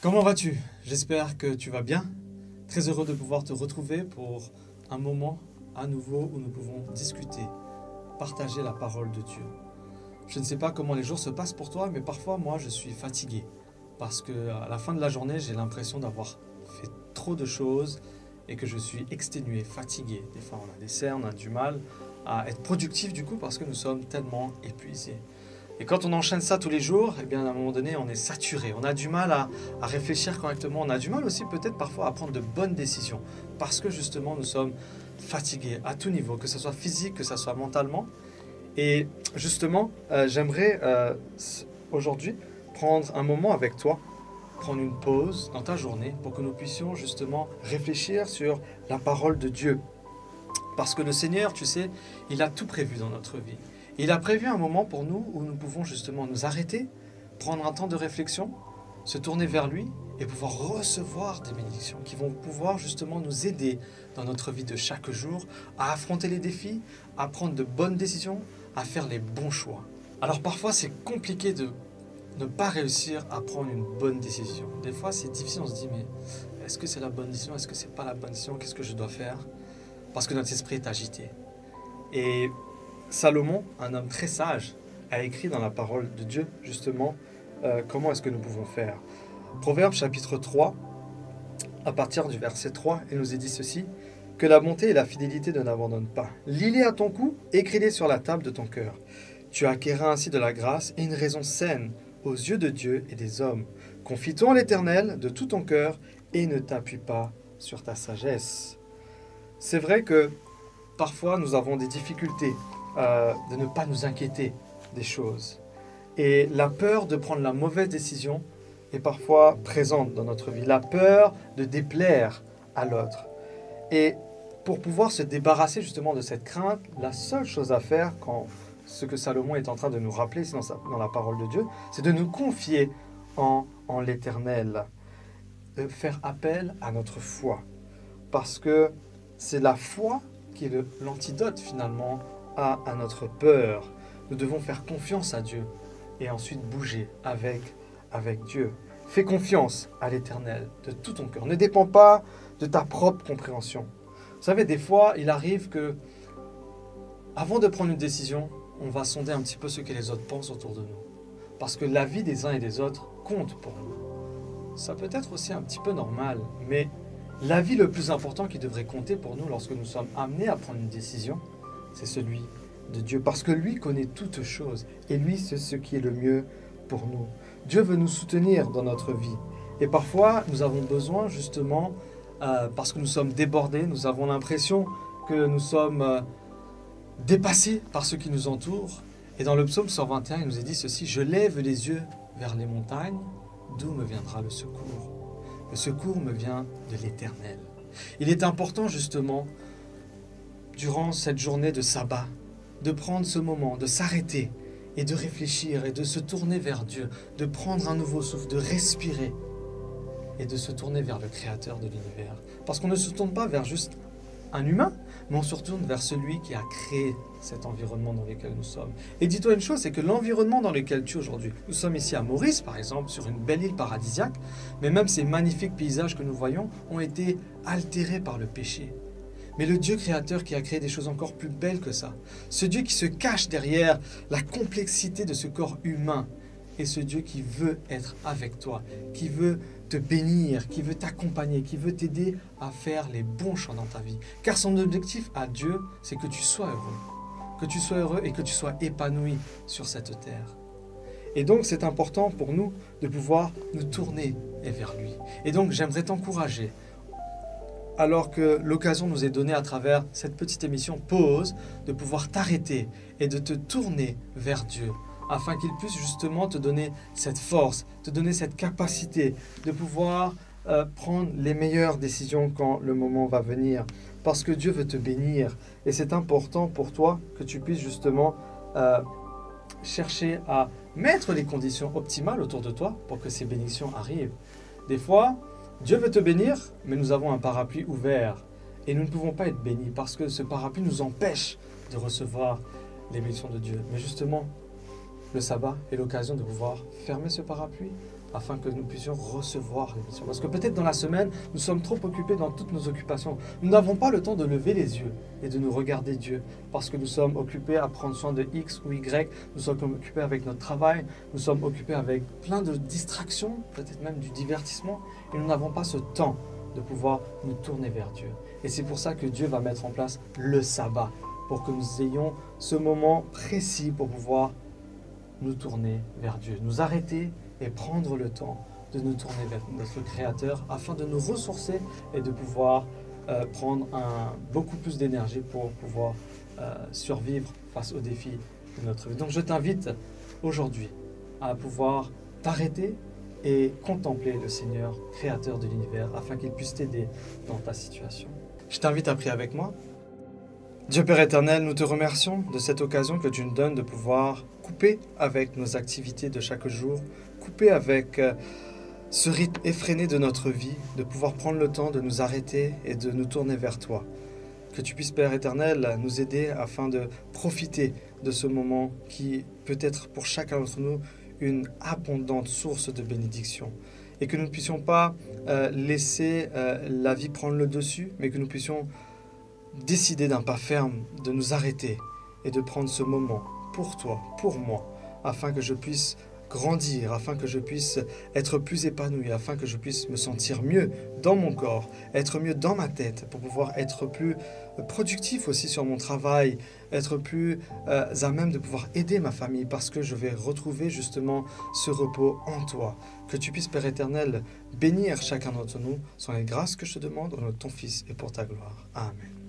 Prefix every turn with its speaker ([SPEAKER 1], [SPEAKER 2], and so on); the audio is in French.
[SPEAKER 1] Comment vas-tu? J'espère que tu vas bien. Très heureux de pouvoir te retrouver pour un moment à nouveau où nous pouvons discuter, partager la parole de Dieu. Je ne sais pas comment les jours se passent pour toi, mais parfois moi je suis fatigué parce que à la fin de la journée j'ai l'impression d'avoir fait trop de choses et que je suis exténué, fatigué. Des fois on a des cernes, on a du mal à être productif du coup parce que nous sommes tellement épuisés. Et quand on enchaîne ça tous les jours, eh bien à un moment donné, on est saturé. On a du mal à réfléchir correctement. On a du mal aussi peut-être parfois à prendre de bonnes décisions. Parce que justement, nous sommes fatigués à tout niveau, que ce soit physique, que ce soit mentalement. Et justement, j'aimerais aujourd'hui prendre un moment avec toi, prendre une pause dans ta journée pour que nous puissions justement réfléchir sur la parole de Dieu. Parce que le Seigneur, tu sais, il a tout prévu dans notre vie. Il a prévu un moment pour nous où nous pouvons justement nous arrêter, prendre un temps de réflexion, se tourner vers lui et pouvoir recevoir des bénédictions qui vont pouvoir justement nous aider dans notre vie de chaque jour à affronter les défis, à prendre de bonnes décisions, à faire les bons choix. Alors parfois c'est compliqué de ne pas réussir à prendre une bonne décision. Des fois c'est difficile, on se dit mais est-ce que c'est la bonne décision, est-ce que c'est pas la bonne décision, qu'est-ce que je dois faire? Parce que notre esprit est agité. Et Salomon, un homme très sage, a écrit dans la parole de Dieu, justement, comment est-ce que nous pouvons faire. Proverbe chapitre 3, à partir du verset 3, il nous est dit ceci, « Que la bonté et la fidélité ne n'abandonnent pas. Lis-les à ton cou, écris-les sur la table de ton cœur. Tu acquerras ainsi de la grâce et une raison saine aux yeux de Dieu et des hommes. Confie-toi en l'Éternel de tout ton cœur et ne t'appuie pas sur ta sagesse. » C'est vrai que parfois nous avons des difficultés de ne pas nous inquiéter des choses. Et la peur de prendre la mauvaise décision est parfois présente dans notre vie. La peur de déplaire à l'autre. Et pour pouvoir se débarrasser justement de cette crainte, la seule chose à faire, quand ce que Salomon est en train de nous rappeler ici dans la parole de Dieu, c'est de nous confier en l'Éternel, de faire appel à notre foi. Parce que c'est la foi qui est l'antidote finalement à notre peur. Nous devons faire confiance à Dieu et ensuite bouger avec Dieu. Fais confiance à l'Éternel de tout ton cœur. Ne dépend pas de ta propre compréhension. Vous savez, des fois, il arrive que, avant de prendre une décision, on va sonder un petit peu ce que les autres pensent autour de nous. Parce que la vie des uns et des autres compte pour nous. Ça peut être aussi un petit peu normal, mais l'avis le plus important qui devrait compter pour nous lorsque nous sommes amenés à prendre une décision, c'est celui de Dieu. Parce que lui connaît toutes choses et lui c'est ce qui est le mieux pour nous. Dieu veut nous soutenir dans notre vie. Et parfois, nous avons besoin justement, parce que nous sommes débordés, nous avons l'impression que nous sommes dépassés par ce qui nous entoure. Et dans le psaume 121, il nous est dit ceci, « Je lève les yeux vers les montagnes, d'où me viendra le secours ? Le secours me vient de l'Éternel. » Il est important justement, durant cette journée de sabbat, de prendre ce moment, de s'arrêter et de réfléchir et de se tourner vers Dieu, de prendre un nouveau souffle, de respirer et de se tourner vers le Créateur de l'univers. Parce qu'on ne se tourne pas vers juste un humain, mais on se retourne vers celui qui a créé cet environnement dans lequel nous sommes. Et dis-toi une chose, c'est que l'environnement dans lequel tu es aujourd'hui, nous sommes ici à Maurice par exemple, sur une belle île paradisiaque, mais même ces magnifiques paysages que nous voyons ont été altérés par le péché. Mais le Dieu créateur qui a créé des choses encore plus belles que ça, ce Dieu qui se cache derrière la complexité de ce corps humain, et ce Dieu qui veut être avec toi, qui veut te bénir, qui veut t'accompagner, qui veut t'aider à faire les bons choix dans ta vie. Car son objectif à Dieu, c'est que tu sois heureux. Que tu sois heureux et que tu sois épanoui sur cette terre. Et donc c'est important pour nous de pouvoir nous tourner vers lui. Et donc j'aimerais t'encourager, alors que l'occasion nous est donnée à travers cette petite émission Pause, de pouvoir t'arrêter et de te tourner vers Dieu, afin qu'il puisse justement te donner cette force, te donner cette capacité de pouvoir prendre les meilleures décisions quand le moment va venir. Parce que Dieu veut te bénir et c'est important pour toi que tu puisses justement chercher à mettre les conditions optimales autour de toi pour que ces bénédictions arrivent. Des fois, Dieu veut te bénir, mais nous avons un parapluie ouvert et nous ne pouvons pas être bénis parce que ce parapluie nous empêche de recevoir les bénédictions de Dieu. Mais justement, le sabbat est l'occasion de pouvoir fermer ce parapluie, afin que nous puissions recevoir les missions. Parce que peut-être dans la semaine, nous sommes trop occupés dans toutes nos occupations. Nous n'avons pas le temps de lever les yeux et de nous regarder Dieu, parce que nous sommes occupés à prendre soin de X ou Y, nous sommes occupés avec notre travail, nous sommes occupés avec plein de distractions, peut-être même du divertissement, et nous n'avons pas ce temps de pouvoir nous tourner vers Dieu. Et c'est pour ça que Dieu va mettre en place le sabbat, pour que nous ayons ce moment précis pour pouvoir nous tourner vers Dieu, nous arrêter et prendre le temps de nous tourner vers notre Créateur afin de nous ressourcer et de pouvoir prendre beaucoup plus d'énergie pour pouvoir survivre face aux défis de notre vie. Donc je t'invite aujourd'hui à pouvoir t'arrêter et contempler le Seigneur, Créateur de l'univers, afin qu'il puisse t'aider dans ta situation. Je t'invite à prier avec moi. Dieu Père éternel, nous te remercions de cette occasion que tu nous donnes de pouvoir couper avec nos activités de chaque jour, couper avec ce rythme effréné de notre vie, de pouvoir prendre le temps de nous arrêter et de nous tourner vers toi. Que tu puisses, Père éternel, nous aider afin de profiter de ce moment qui peut être pour chacun d'entre nous une abondante source de bénédiction. Et que nous ne puissions pas laisser la vie prendre le dessus, mais que nous puissions décider d'un pas ferme de nous arrêter et de prendre ce moment pour toi, pour moi, afin que je puisse grandir, afin que je puisse être plus épanoui, afin que je puisse me sentir mieux dans mon corps, être mieux dans ma tête, pour pouvoir être plus productif aussi sur mon travail, être plus à même de pouvoir aider ma famille, parce que je vais retrouver justement ce repos en toi. Que tu puisses, Père éternel, bénir chacun d'entre nous, sont les grâces que je te demande au nom de ton Fils et pour ta gloire. Amen.